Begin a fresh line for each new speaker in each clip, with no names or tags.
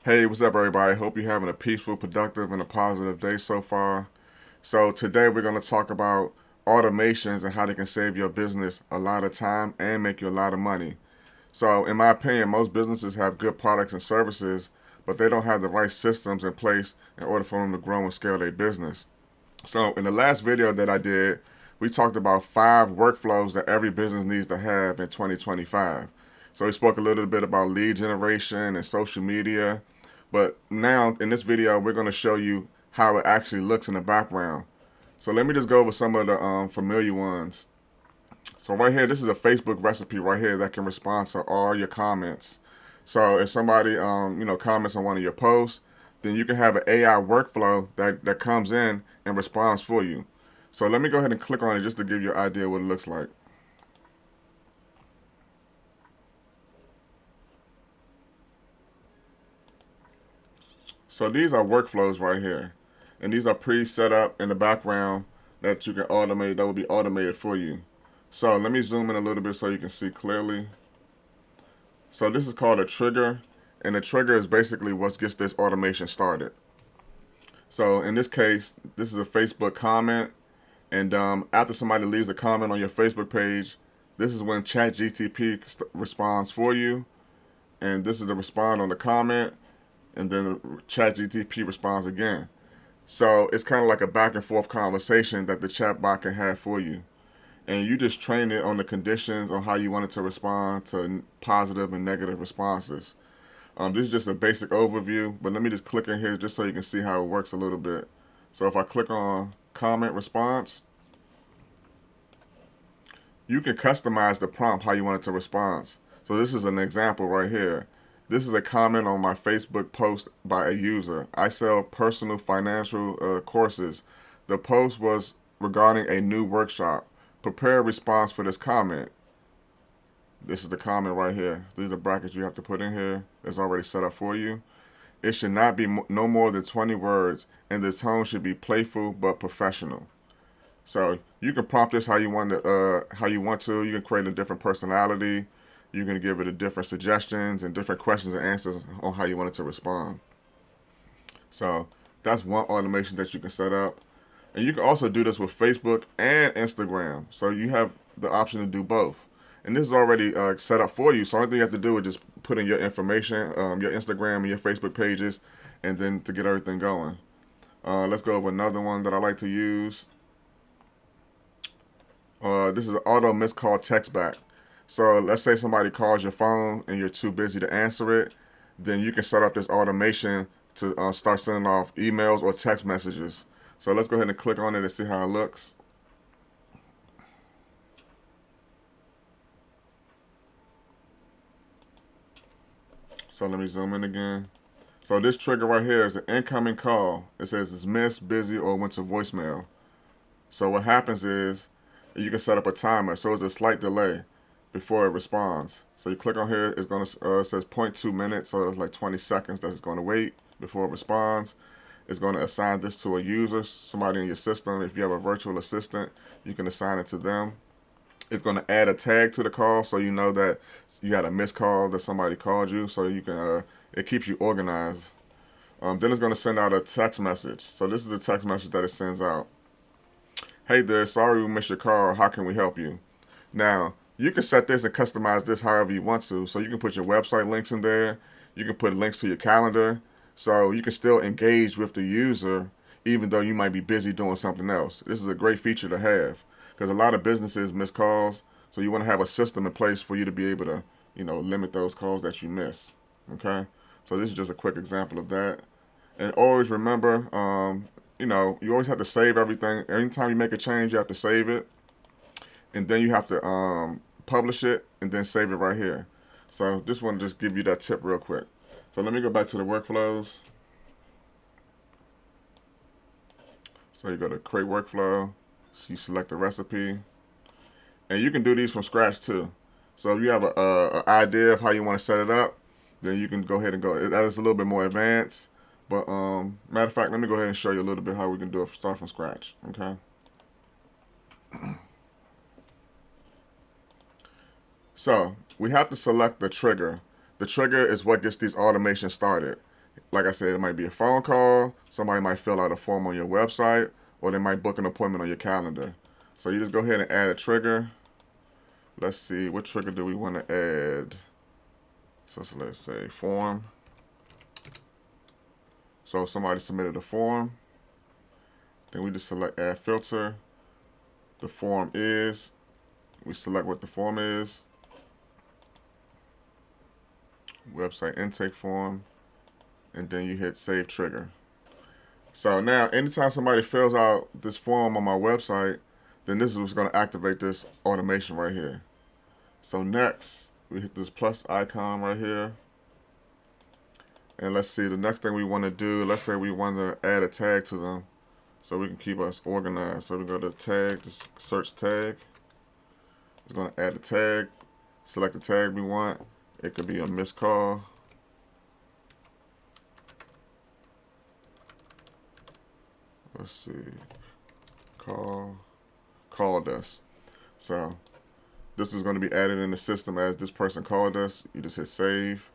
Hey, what's up, everybody? Hope you're having a peaceful, productive, and a positive day so far. So, today we're going to talk about automations and how they can save your business a lot of time and make you a lot of money. So, in my opinion, most businesses have good products and services, but they don't have the right systems in place in order for them to grow and scale their business. So, in the last video that I did, we talked about 5 workflows that every business needs to have in 2025. So, we spoke a little bit about lead generation and social media. But now, in this video, we're going to show you how it actually looks in the background. So, let me just go over some of the familiar ones. So, right here, this is a Facebook recipe right here that can respond to all your comments. So, if somebody comments on one of your posts, then you can have an AI workflow that comes in and responds for you. So let me go ahead and click on it just to give you an idea what it looks like. So these are workflows right here. And these are pre-set up in the background that you can automate, that will be automated for you. So let me zoom in a little bit so you can see clearly. So this is called a trigger, and the trigger is basically what gets this automation started. So in this case, this is a Facebook comment, and after somebody leaves a comment on your Facebook page, this is when ChatGTP responds for you, and this is the respond on the comment, and then ChatGTP responds again. So it's kind of like a back and forth conversation that the chatbot can have for you. And you just train it on the conditions on how you want it to respond to positive and negative responses. This is just a basic overview, but let me just click in here just so you can see how it works a little bit. So if I click on comment response, you can customize the prompt how you want it to respond. So this is an example right here. This is a comment on my Facebook post by a user. I sell personal financial courses. The post was regarding a new workshop. Prepare a response for this comment. This is the comment right here. These are the brackets you have to put in here. It's already set up for you. It should not be no more than 20 words, and the tone should be playful but professional. So you can prompt this how you want to. You can create a different personality. You can give it a different suggestions and different questions and answers on how you want it to respond. So that's one automation that you can set up. And you can also do this with Facebook and Instagram. So you have the option to do both. And this is already set up for you. So all thing you have to do is just put in your information, your Instagram and your Facebook pages, and then to get everything going. Let's go over another one that I like to use. This is an auto missed call text back. So let's say somebody calls your phone and you're too busy to answer it. Then you can set up this automation to start sending off emails or text messages. So let's go ahead and click on it and see how it looks. So let me zoom in again. So this trigger right here is an incoming call. It says it's missed, busy, or went to voicemail. So what happens is you can set up a timer. So it's a slight delay before it responds. So you click on here, it's going to it says 0.2 minutes, so it's like 20 seconds that it's going to wait before it responds. It's going to assign this to a user, somebody in your system. If you have a virtual assistant, you can assign it to them. It's going to add a tag to the call so you know that you had a missed call, that somebody called you, so you can it keeps you organized. Then it's going to send out a text message. So this is the text message that it sends out. Hey there, sorry we missed your call. How can we help you? Now, you can set this and customize this however you want to. So you can put your website links in there. You can put links to your calendar. So you can still engage with the user even though you might be busy doing something else. This is a great feature to have because a lot of businesses miss calls. So you want to have a system in place for you to be able to, limit those calls that you miss. Okay? So this is just a quick example of that. And always remember, you always have to save everything. Anytime you make a change, you have to save it. And then you have to publish it and then save it right here. So just want to just give you that tip real quick. So let me go back to the workflows. So you go to create workflow. So you select the recipe. And you can do these from scratch too. So if you have an idea of how you want to set it up, then you can go ahead and go. That is a little bit more advanced. But matter of fact, let me go ahead and show you a little bit how we can do it, start from scratch. Okay. So we have to select the trigger. The trigger is what gets these automations started. Like I said, it might be a phone call. Somebody might fill out a form on your website, or they might book an appointment on your calendar. So you just go ahead and add a trigger. Let's see, what trigger do we want to add? So let's say form. So somebody submitted a form. Then we just select add filter. The form is. We select what the form is. Website intake form. And then you hit save trigger. So now, anytime somebody fills out this form on my website, then this is what's going to activate this automation right here. So next, we hit this plus icon right here. And let's see, the next thing we want to do, let's say we want to add a tag to them so we can keep us organized. So we go to tag, just search tag. It's going to add a tag, select the tag we want. It could be a missed call. Let's see, called us. So this is going to be added in the system as this person called us. You just hit save.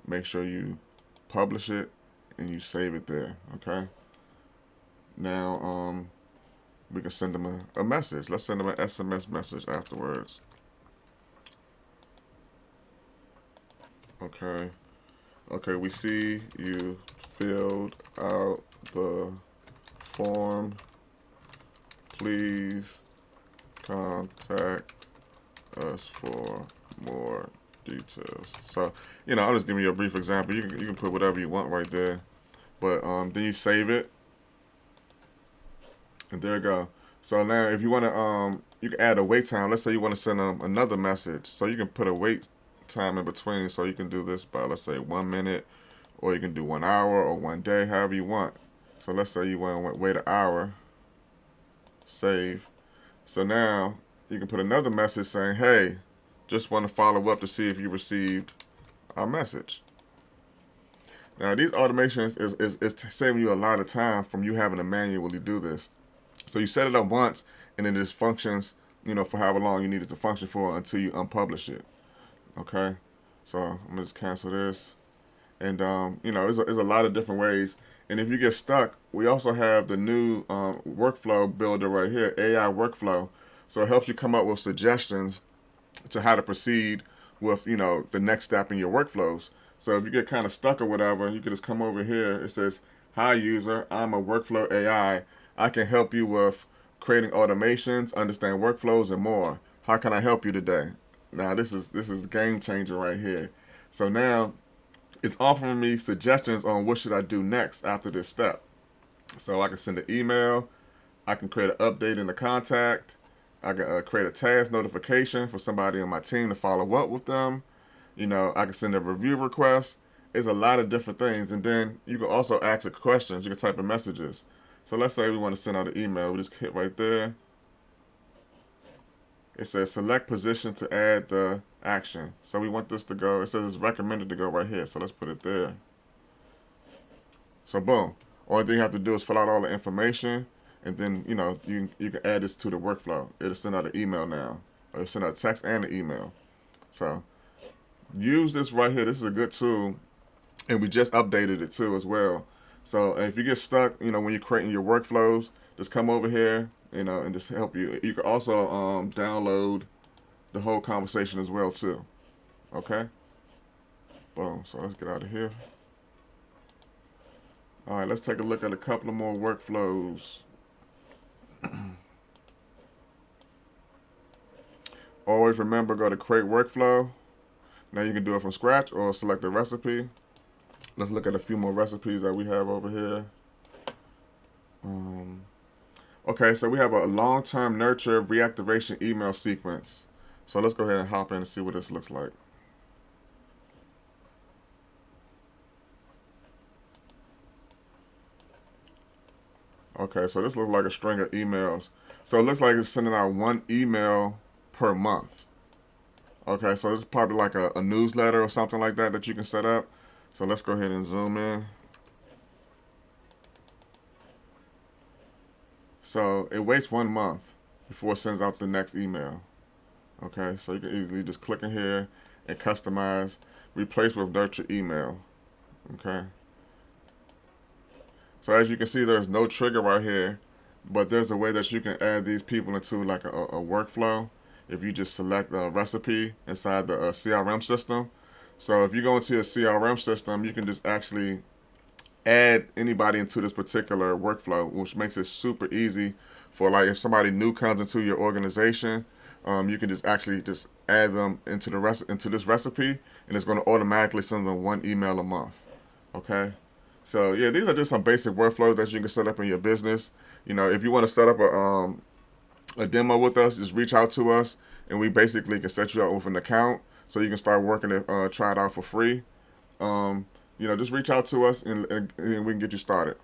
Make sure you publish it and you save it there. Okay. Now we can send them a message. Let's send them an SMS message afterwards. Okay. Okay, we see you filled out the form. Please contact us for more details. So, I'm just giving you a brief example. You can put whatever you want right there. But then you save it. And there you go. So now if you want to, you can add a wait time. Let's say you want to send them another message. So you can put a wait time in between. So you can do this by, let's say, 1 minute, or you can do 1 hour or 1 day, however you want. So let's say you want to wait an hour. Save. So now you can put another message saying, hey, just want to follow up to see if you received our message. Now these automations is saving you a lot of time from you having to manually do this. So you set it up once, and then it just functions, for however long you need it to function for until you unpublish it. Okay, so I'm gonna just cancel this, and there's a lot of different ways. And if you get stuck, we also have the new workflow builder right here, AI workflow. So it helps you come up with suggestions to how to proceed with the next step in your workflows. So if you get kind of stuck or whatever, you can just come over here. It says, hi user, I'm a workflow AI. I can help you with creating automations, understand workflows, and more. How can I help you today? Now this is a game changer right here. So now it's offering me suggestions on what should I do next after this step. So I can send an email, I can create an update in the contact, I can create a task notification for somebody on my team to follow up with them. I can send a review request. It's a lot of different things. And then you can also ask it questions. You can type in messages. So let's say we want to send out an email. We just hit right there. It says select position to add the action. So we want this to go. It says it's recommended to go right here. So let's put it there. So boom. Only thing you have to do is fill out all the information, and then you can add this to the workflow. It'll send out an email now. It'll send out a text and an email. So use this right here. This is a good tool, and we just updated it too as well. So if you get stuck, when you're creating your workflows, just come over here, and just help you. You can also download the whole conversation as well too. Okay. Boom. So let's get out of here. All right, let's take a look at a couple of more workflows. Always remember, go to create workflow. Now you can do it from scratch or select a recipe. Let's look at a few more recipes that we have over here. Okay, so we have a long-term nurture reactivation email sequence. So let's go ahead and hop in and see what this looks like. Okay, so this looks like a string of emails. So it looks like it's sending out 1 email per month. Okay, so it's probably like a newsletter or something like that you can set up. So let's go ahead and zoom in. So it waits 1 month before it sends out the next email. Okay, so you can easily just click in here and customize, replace with nurture email. Okay, So as you can see, there's no trigger right here, but there's a way that you can add these people into like a workflow if you just select a recipe inside the CRM system. So if you go into your CRM system, you can just actually add anybody into this particular workflow, which makes it super easy for like if somebody new comes into your organization, you can just actually just add them into into this recipe, and it's going to automatically send them one email a month. Okay, so yeah, these are just some basic workflows that you can set up in your business. You know, if you want to set up a demo with us, just reach out to us, and we basically can set you up with an account so you can start working it, try it out for free. Um, you know, just reach out to us and we can get you started.